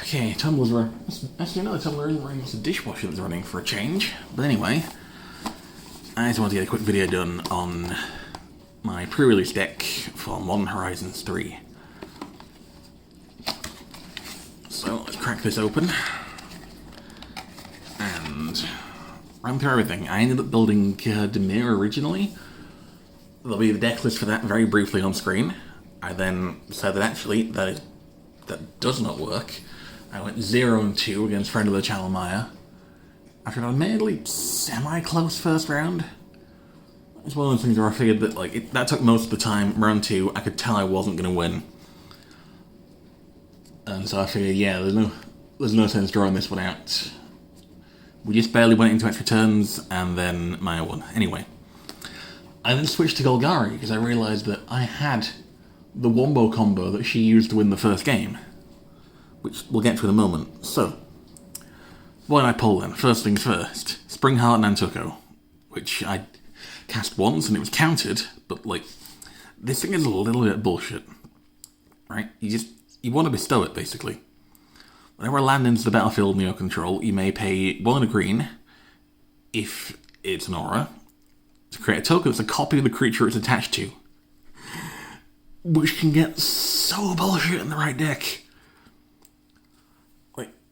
Okay, tumbler's running. Actually, no, the tumbler isn't running. It's a dishwasher that's running for a change. But anyway, I just want to get a quick video done on my pre-release deck for Modern Horizons 3. So let's crack this open and run through everything. I ended up building Demir originally. There'll be the deck list for that very briefly on screen. I then said that actually that does not work. I went 0-2 against friend of the channel Maya. After an admittedly semi-close first round. It's one of those things where I figured that that took most of the time. Round 2, I could tell I wasn't going to win. And so I figured, yeah, there's no sense drawing this one out. We just barely went into extra turns, and then Maya won. Anyway, I then switched to Golgari because I realised that I had the wombo combo that she used to win the first game, which we'll get to in a moment. So, what did I pull then? First things first, Springheart Nantuko, which I cast once and it was countered, but this thing is a little bit bullshit, right? You want to bestow it, basically. Whenever a land enters the battlefield in your control, you may pay 1 and a green, if it's an aura, to create a token that's a copy of the creature it's attached to. Which can get so bullshit in the right deck.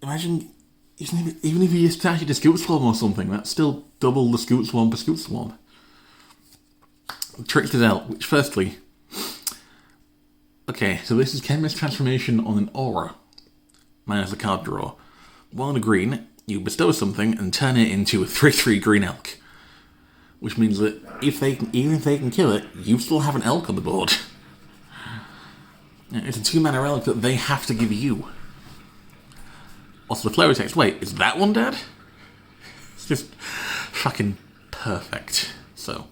Imagine, even if you just attach it to Scoot Swarm or something, that's still double the Scoot Swarm per Scoot Swarm. Trickster's Elk, which firstly... Okay, so this is Chemist Transformation on an aura, minus a card draw. 1 and a green, you bestow something and turn it into a 3/3 green elk. Which means that even if they can kill it, you still have an elk on the board. It's a 2-mana elk that they have to give you. Also, the flavor text. Wait, is that one dead? It's just fucking perfect. So,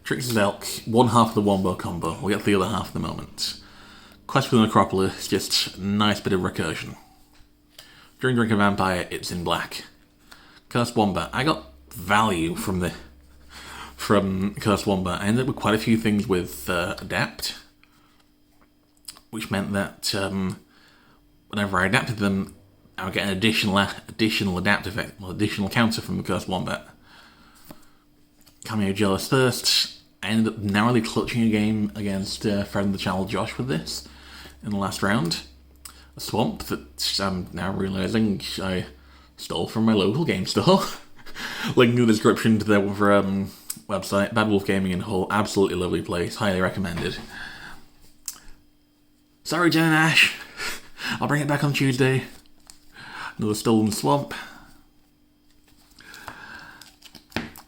Trickster's Elk, one half of the wombo combo. We'll get to the other half in a moment. Quest for the Necropolis, just a nice bit of recursion. During Drink a Vampire, it's in black. Cursed Wombat. I got value from Cursed Wombat. I ended up with quite a few things with Adapt, which meant that whenever I adapted them, I would get an additional adapt effect, additional counter from the Cursed Wombat. Cameo Jealous Thirst. I ended up narrowly clutching a game against friend of the channel Josh with this in the last round. A swamp that I'm now realising I stole from my local game store. Link in the description to their website, Bad Wolf Gaming in Hull. Absolutely lovely place, highly recommended. Sorry, Jen and Ash. I'll bring it back on Tuesday. Another Stolen Swamp.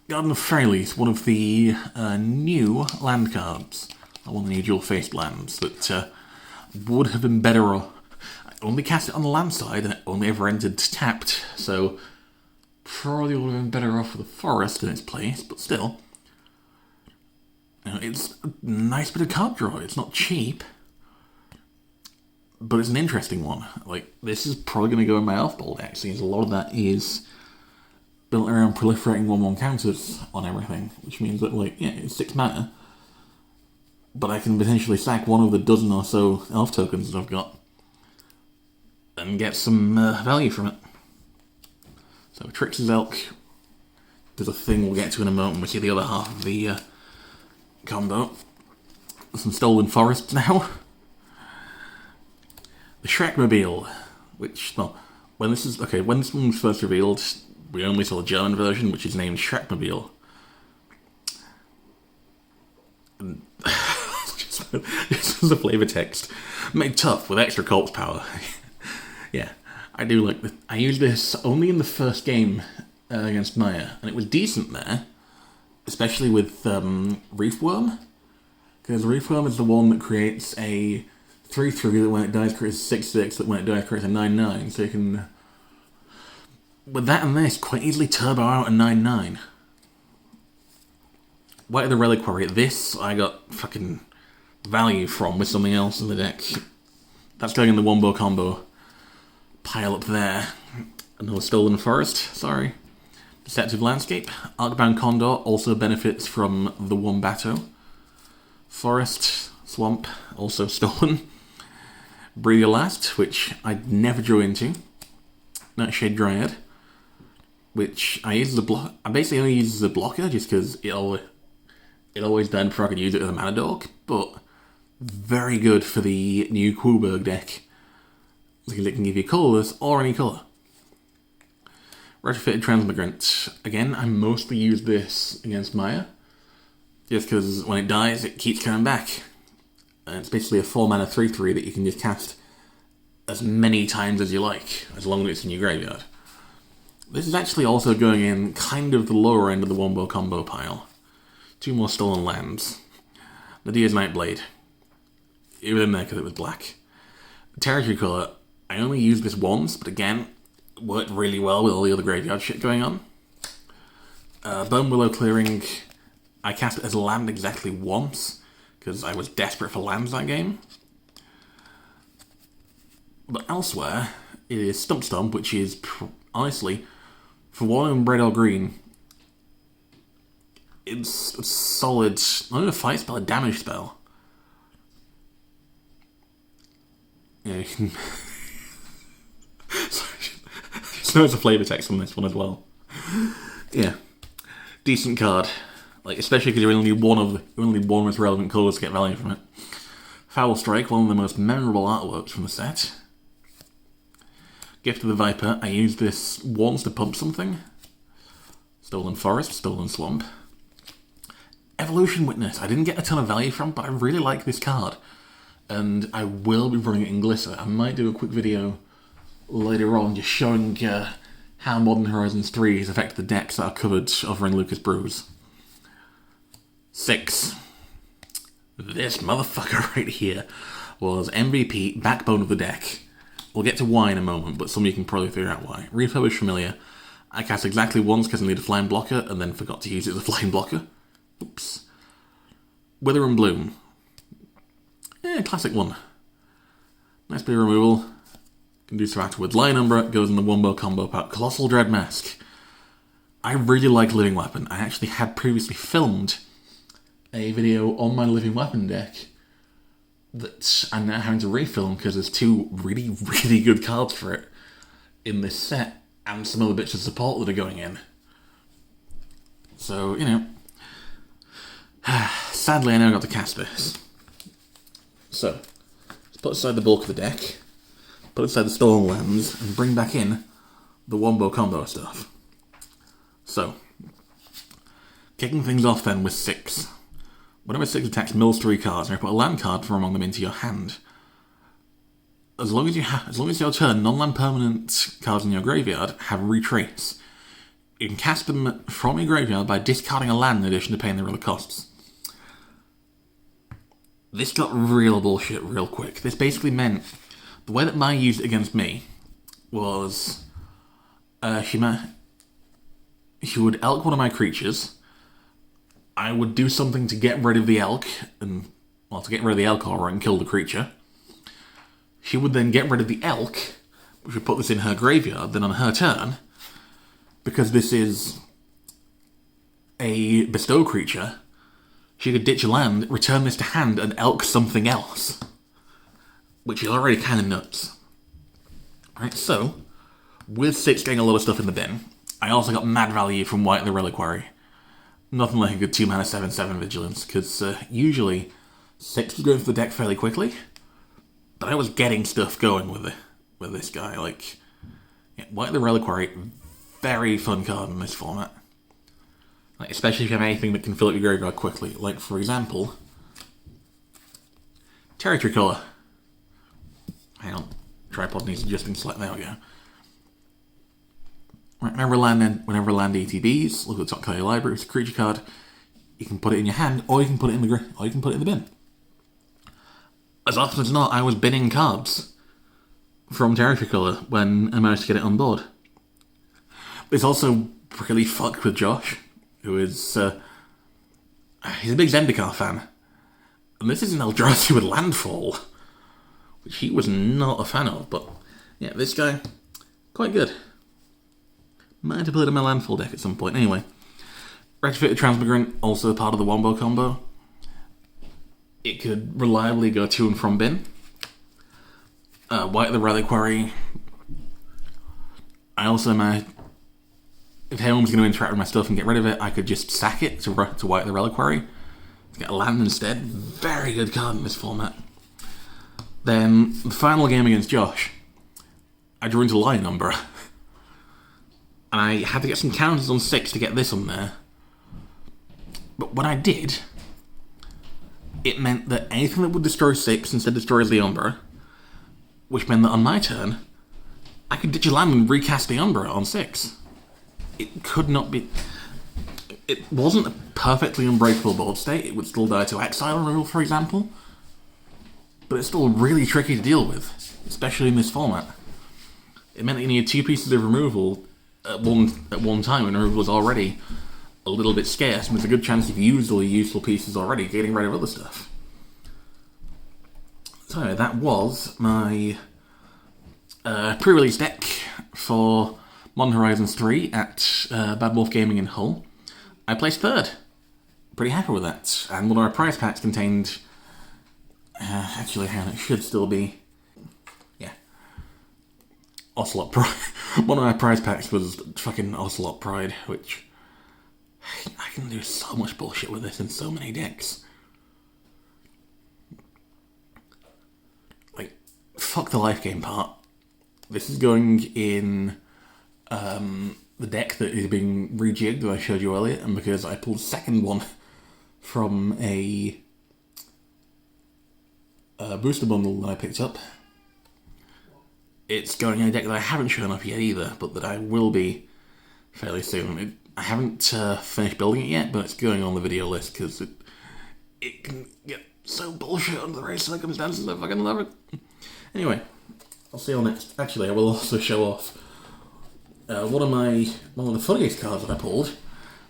Garden of Prerelease, one of the new land cards. One of the new dual-faced lands that would have been better off. I only cast it on the land side and it only ever entered tapped, so probably would have been better off with the forest in its place, but still. It's a nice bit of card draw. It's not cheap, but it's an interesting one. This is probably going to go in my Elf Bowl deck, since a lot of that is built around proliferating 1/1 counters on everything, which means that, it's 6 mana, but I can potentially sack one of the dozen or so elf tokens that I've got and get some value from it. So, Trickster's Elk, there's a thing we'll get to in a moment. We see the other half of the combo. Some Stolen Forests now. The Shrekmobile, which, when this one was first revealed, we only saw the German version, which is named Shrekmobile. Just as a flavor text. Made tough with extra corpse power. Yeah, I do like this. I used this only in the first game against Maya, and it was decent there, especially with Reefworm, because Reefworm is the one that creates a 3/3 that when it dies creates a 6/6 that when it dies creates a 9/9, so you can, with that and this, quite easily turbo out a 9/9. White of the Reliquary, this I got fucking value from with something else in the deck. That's going in the wombo combo pile up there. Another Stolen Forest, sorry. Deceptive Landscape. Arcbound Condor also benefits from the Wombato. Forest, Swamp, also stolen. Breathe Your Last, which I never drew into. Nightshade Dryad, which I use as a block. I basically only use as a blocker just because it always died before I could use it as a mana dork, but very good for the new Quoburg deck because it can give you colourless or any colour. Retrofitted Transmigrant. Again, I mostly use this against Maya, just because when it dies, it keeps coming back. And it's basically a 4-mana 3/3 that you can just cast as many times as you like, as long as it's in your graveyard. This is actually also going in kind of the lower end of the wombo combo pile. 2 more Stolen Lands. Nadia's Nightblade. It was in there because it was black. Territory Colour. I only used this once, but again, it worked really well with all the other graveyard shit going on. Bone Willow Clearing. I cast it as a land exactly once, because I was desperate for lands that game. But elsewhere, it is Stump Stomp, which is, honestly, for one in red or green, it's a solid, not even a fight spell, a damage spell. Yeah, you can... Sorry, just notice the flavour text on this one as well. Yeah, decent card. Like, especially because you only need one with relevant colours to get value from it. Foul Strike, one of the most memorable artworks from the set. Gift of the Viper, I used this once to pump something. Stolen Forest, Stolen Swamp. Evolution Witness, I didn't get a ton of value from, but I really like this card. And I will be running it in Glitter. I might do a quick video later on just showing how Modern Horizons 3 has affected the decks that are covered over in Lucas Brews. 6. This motherfucker right here was MVP, backbone of the deck. We'll get to why in a moment, but some of you can probably figure out why. Refurbished Familiar. I cast exactly once because I need a flying blocker, and then forgot to use it as a flying blocker. Oops. Wither and Bloom. Classic one. Nice bit of removal. Can do so afterwards. Lion Umbra goes in the wombo combo pack. Colossal Dread Mask. I really like Living Weapon. I actually had previously filmed a video on my Living Weapon deck that I'm now having to refilm because there's 2 really, really good cards for it in this set and some other bits of support that are going in. So, you know, sadly I now got to cast this. So, let's put aside the bulk of the deck, put aside the Stolen Lands, and bring back in the wombo combo stuff. So, kicking things off then with 6. Whenever 6 attacks, mills 3 cards, and I put a land card from among them into your hand. As long as your turn, non-land permanent cards in your graveyard have retrace. You can cast them from your graveyard by discarding a land in addition to paying their other costs. This got real bullshit real quick. This basically meant the way that Mai used it against me was she would elk one of my creatures. I would do something to get rid of the elk, to get rid of the elk aura and kill the creature. She would then get rid of the elk, which would put this in her graveyard. Then on her turn, because this is a bestow creature, she could ditch a land, return this to hand, and elk something else. Which is already kind of nuts. Right, so, with 6 getting a lot of stuff in the bin, I also got mad value from White the Reliquary. Nothing like a good 2-mana 7/7 Vigilance, because usually 6 was going for the deck fairly quickly, but I was getting stuff going with this guy. Like, yeah, White the Reliquary, very fun card in this format. Like, especially if you have anything that can fill up your graveyard quickly. Like, for example, Territory Colour. Hang on, tripod needs adjusting slightly. There we go. Right, whenever land ETBs, look at the top card of your library. It's a creature card. You can put it in your hand, or you can put it in the bin. As often as not, I was binning cards from Territory Colour when I managed to get it on board. It's also really fucked with Josh, who is he's a big Zendikar fan, and this is an Eldrazi with Landfall, which he was not a fan of. But yeah, this guy, quite good. Might have to put it in my Landfall deck at some point. Anyway, Retrofitted Transmigrant, also part of the wombo combo. It could reliably go to and from bin. White the Reliquary. I also, if anyone's going to interact with my stuff and get rid of it, I could just sack it to White the Reliquary. Get a land instead. Very good card in this format. Then, the final game against Josh, I drew into Lion Umbra. And I had to get some counters on 6 to get this on there. But when I did, it meant that anything that would destroy 6 instead destroys the Umbra, which meant that on my turn, I could ditch a land and recast the Umbra on 6. It could not be... It wasn't a perfectly unbreakable board state. It would still die to exile removal, for example. But it's still really tricky to deal with, especially in this format. It meant that you needed 2 pieces of removal at one time, when removal was already a little bit scarce, and there's a good chance if you used all your useful pieces already, getting rid of other stuff. So that was my pre-release deck for Modern Horizons 3 at Bad Wolf Gaming in Hull. I placed 3rd. Pretty happy with that. And one of our prize packs contained... actually, hang on, it should still be... Yeah. Ocelot Pride. One of my prize packs was fucking Ocelot Pride, which... I can do so much bullshit with this in so many decks. Like, fuck the life game part. This is going in the deck that is being rejigged that I showed you earlier, and because I pulled the second one from a booster bundle that I picked up, it's going in a deck that I haven't shown up yet either, but that I will be fairly soon. I haven't finished building it yet, but it's going on the video list because it can get so bullshit under the right circumstances. I fucking love it. Anyway, I'll see you all next. Actually, I will also show off one of the funniest cards that I pulled,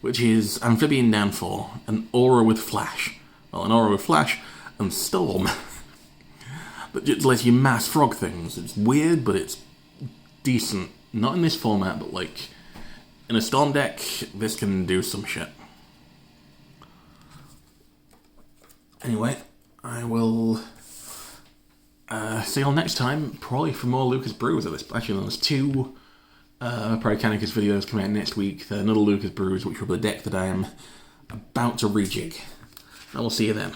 which is Amphibian Downfall, an Aura with Flash. Well, an Aura with Flash and Storm. That just lets you mass frog things. It's weird, but it's decent. Not in this format, but like in a Storm deck, this can do some shit. Anyway, I will see you all next time, probably for more Lucas Brews at this. Actually, there's 2 Pyrocanicus videos coming out next week. Another Lucas Brews, which will be the deck that I am about to rejig. I will see you then.